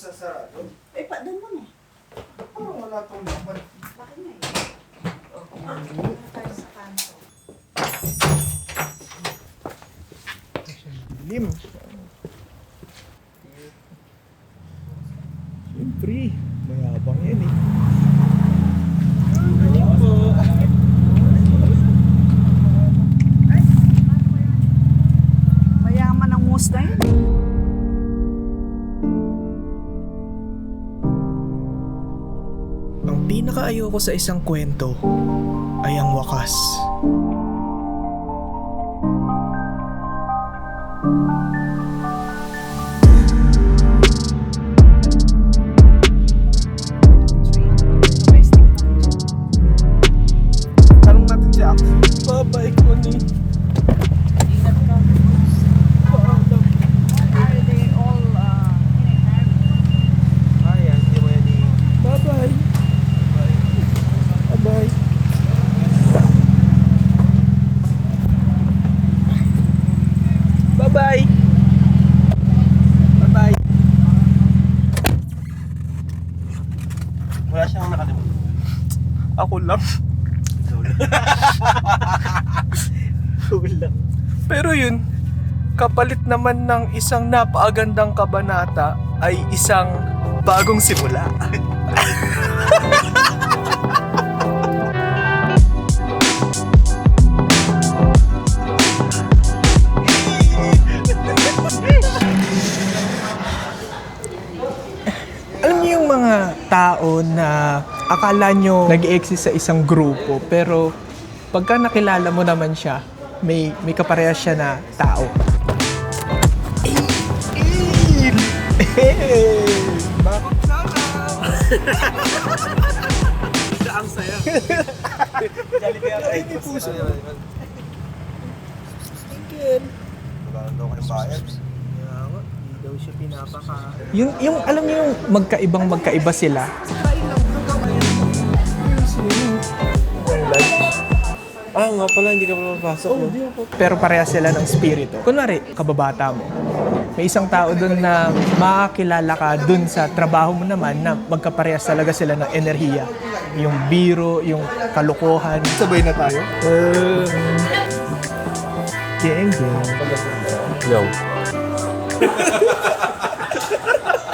sa sarado. Eh, pa, doon mo na. Parang wala tong laman. Bakit nga eh? Ano tayo sa kanto? Lim. Siyempre, mayabang yan eh. Lim po. Mayaman ang moose na yun. Ang pinakaayoko sa isang kwento ay ang wakas. Tanong natin si Ax. Bye-bye, Connie. Ingat ka. Paalam. Are they all in a hurry? Ayan, hindi mo yan Bye-bye. Bye-bye. Bye-bye. Bye-bye. Wala siyang nakalimutan. Ako lang. Kulang. Pero yun, kapalit naman ng isang napakagandang kabanata ay isang bagong simula. Alam niyo yung mga tao na akala nyo nag-exist sa isang grupo pero pagka nakilala mo naman siya, may kaparehas siya na tao. Bakit sana? Ang saya. Jollibee ay may puso. Tingin. Wala daw kayong bayad. Hindi daw siya pinapaka... Yung alam niyo yung magkaiba sila. Ah, nga pala, hindi ka pala mapasok. No? Pero parehas sila ng spirito. Kunwari, kababata mo. May isang tao doon na makakilala ka doon sa trabaho mo naman na magkaparehas talaga sila ng enerhiya. Yung biro, yung kalokohan. Sabay na tayo? Geng. No.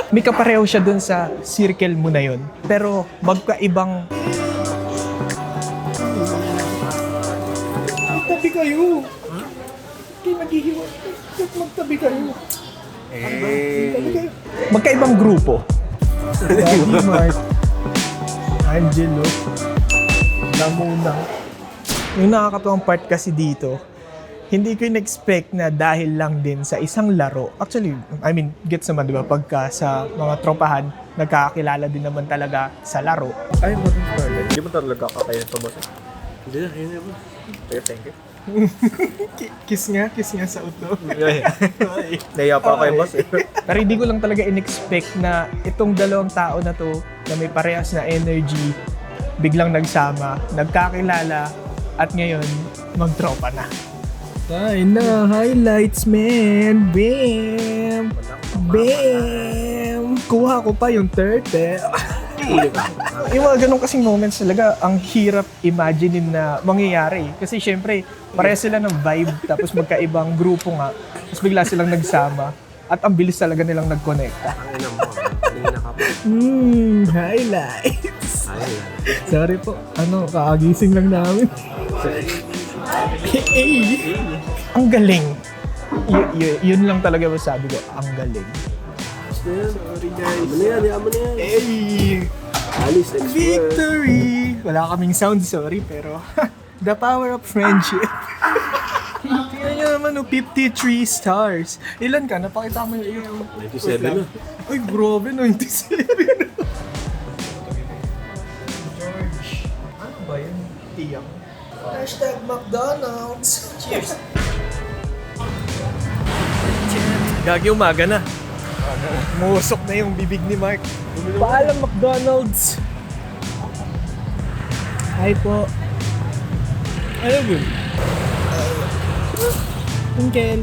May kapareho siya doon sa circle mo na yun. Pero magkaibang... Magtabi kayo! Hindi naghihiwa. Magtabi kayo. Magkaibang grupo. Daddy Mark, Angelo, Namuna. Yung nakakatuwang part kasi dito, hindi ko in-expect na dahil lang din sa isang laro. Actually, I mean, gets naman, di ba? Pagka sa mga tropahan, nagkakakilala din naman talaga sa laro. Ay, hindi mo talaga kakaya ito ba? Hindi na, yun na. Thank you. Kiss nga sa uto. Naiya pa kayo, boss eh. Pero hindi ko lang talaga in-expect na itong dalawang tao na to, na may parehas na energy, biglang nagsama, nagkakilala, at ngayon, magtropa na. Ay na, highlights man! Bam! Bam! Kuha ko pa yung turtle. Yung mga ganun kasing moments talaga, ang hirap imaginein na mangyayari. Kasi syempre, parehas sila ng vibe, tapos magkaibang grupo nga, tapos bigla silang nagsama, at ang bilis talaga nilang nag-connecta. Ang ina mo, hindi nakapa. Highlights. Sorry po, kaagising lang namin. Ang galing. Yun lang talaga masabi ko, ang galing. Sorry guys. Yaman na yan. Hey! Alice Explorer. Victory! Wala kaming sound, sorry, pero the power of friendship. Tingnan nyo naman, 53 stars. Ilan ka? Napakita mo yung 97 na. Ay, grabe, 97. George. Ano ba yun? Tiyang. Hashtag McDonald's. Cheers. Gagi, umaga na. Musok na yung bibig ni Mark. Paalam, McDonald's. Hi po. Ano ba? Uncle.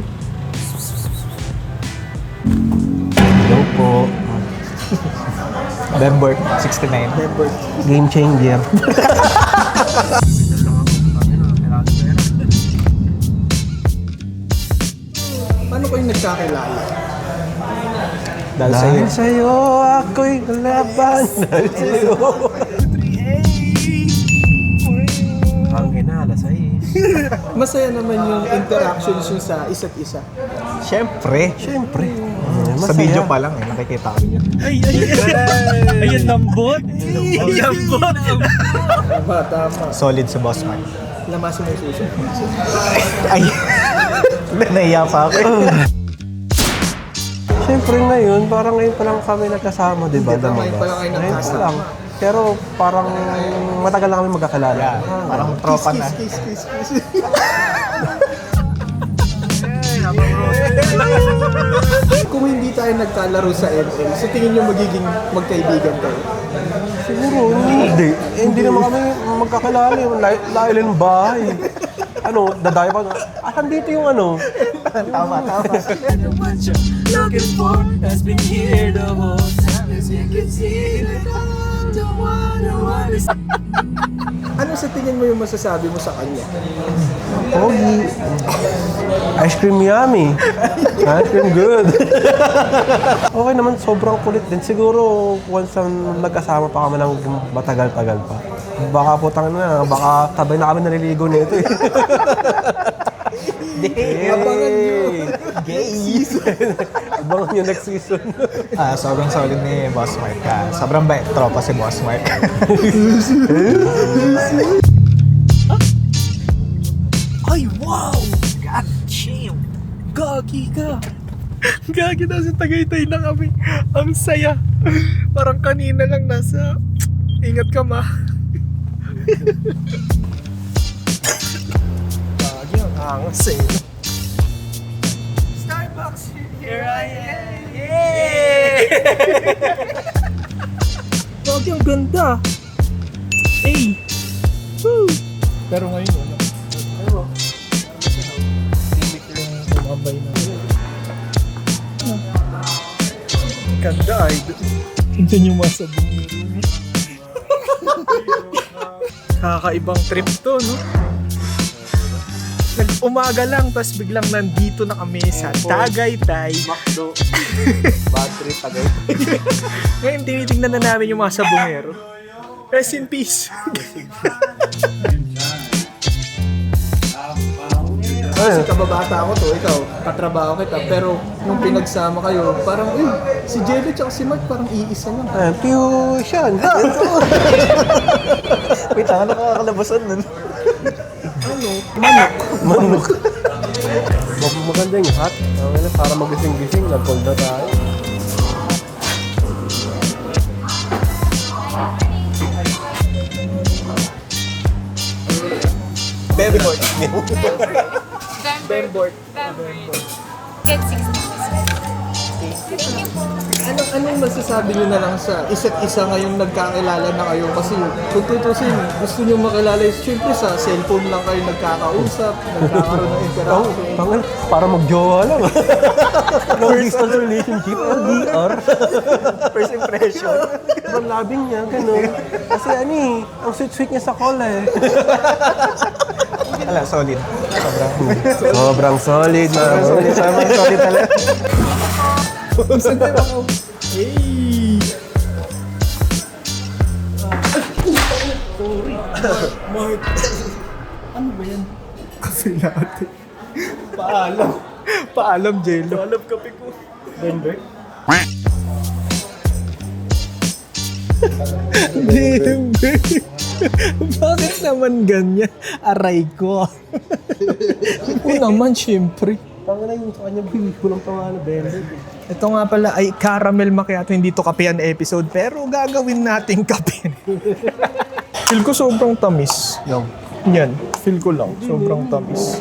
Hello po. Bembert, 69. Member. Game changer. Paano kayo nagkakilala? Dahil sa'yo, ako'y laban. Dahil sa'yo. Ang ina, alas 6. Masaya naman yung interactions yung sa isa't isa. Siyempre. Sa video pa lang nakikita ko. Ayun, lambot. Lambot. Tama. Solid si Boss Mike. Lamasin mo yung suso. Ay, nahiya pa ako. Siyempre ngayon, parang ngayon pa lang kami nagkasama, di ba? Hindi, ngayon pa lang kayo Ngayon pa nagkasama. lang. Pero parang matagal na kami magkakilala. Parang tropa na. Kiss. Kung hindi tayo nagkalaro sa ML, so tingin nyo magiging magkaibigan kayo? Siguro, hindi. Hindi naman kami magkakilala. Layo ng bahay. Ano, dadayo pa. Dito yung ano. Tama. What you're looking for has been here the whole time. As you can see, that I'm the one who understands. Ano sa tingin mo yung masasabi mo sa kanya? Pogi. Ice cream yummy. Ice cream good. Okay naman, sobrang kulit din. Siguro, once nagkasama pa kami ng matagal-tagal pa. Baka putang na, baka sabay na kami naliligo nito eh. Abangan nyo. Gay! Abangan nyo next season. Sobrang solid ni Boss Mike. Sobrang bait tropa si Boss Mike. Ay, wow! God damn! Gagi ka! Gagi na sa Tagaytay na kami. Ang saya. Parang kanina lang nasa... Ingat ka, ma. Gagi, ang angas eh. Starbucks, here I am! Yay! Gagi, ang ganda! Hey! Woo! Pero ngayon, wala. Umabay na. Ganda ay. Tingnan yung mga sabong. Kakaibang trip to, no? Nag-umaga lang, tapos biglang nandito na kami sa Tagaytay. Makdo. Bad trip agad. Ngayon, tinitingnan na namin yung mga sabongero. Rest in peace. Kasi kababata ako to, ikaw, katrabaho kita. Pero nung pinagsama kayo, parang, si Jelly tsaka si Mark parang iisa lang. Fusion. Wait, ano nakakalabasan nun? Ano? Manok. Manok. Maganda yung hat. Para magising-gising, nag-cold na tayo. Bembert. Bembert. Get 6 Thank you po. Anong masasabi nyo na lang sa isa't isa ngayong nagkakilala na kayo? Kasi kung tutusin, gusto nyo makilala, siyempre sa cellphone lang kayo nagkakausap, nagkakaroon ng interaction. Para mag-jowa lang. Long distance relationship, LDR. First impression. Ang labing niya, gano'n. Kasi ang sweet-sweet niya sa call eh. Wala, solid. Sobrang solid. Sobrang solid talaga. Saan tayo ako? Hey! Sorry. Mark. Ano ba yan? Kasi natin. Paalam, Jello. Paalam kape ko. Denver? Denver. Bakit naman ganyan? Aray ko. Oo naman, syempre. Tanga na yung sa kanya, kulang pa nga na Bennett. Ito nga pala ay caramel macchiato, hindi to kapehan episode, pero gagawin nating kape. Feel ko sobrang tamis. Yan, feel ko lang, sobrang tamis.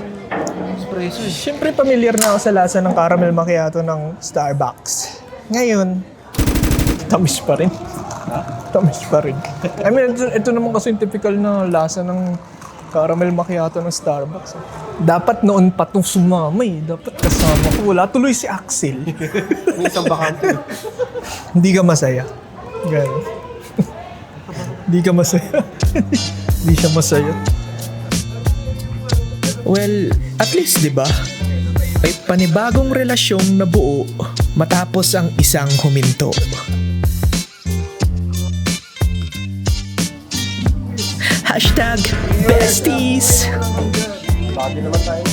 Espresso eh. Siyempre familiar na ako sa lasa ng caramel macchiato ng Starbucks. Ngayon, tamis pa rin. Tamis pa rin. I mean, ito naman kasi yung typical na lasa ng caramel macchiato ng Starbucks. Dapat noon pa itong sumama eh. Dapat kasama ko. Wala tuloy si Axel. May isang bakante. Hindi ka masaya. Gano'n. Di ka masaya. Di siya masaya. Well, at least, di ba? May panibagong relasyong nabuo matapos ang isang huminto. Hashtag besties! Lagi naman tayo.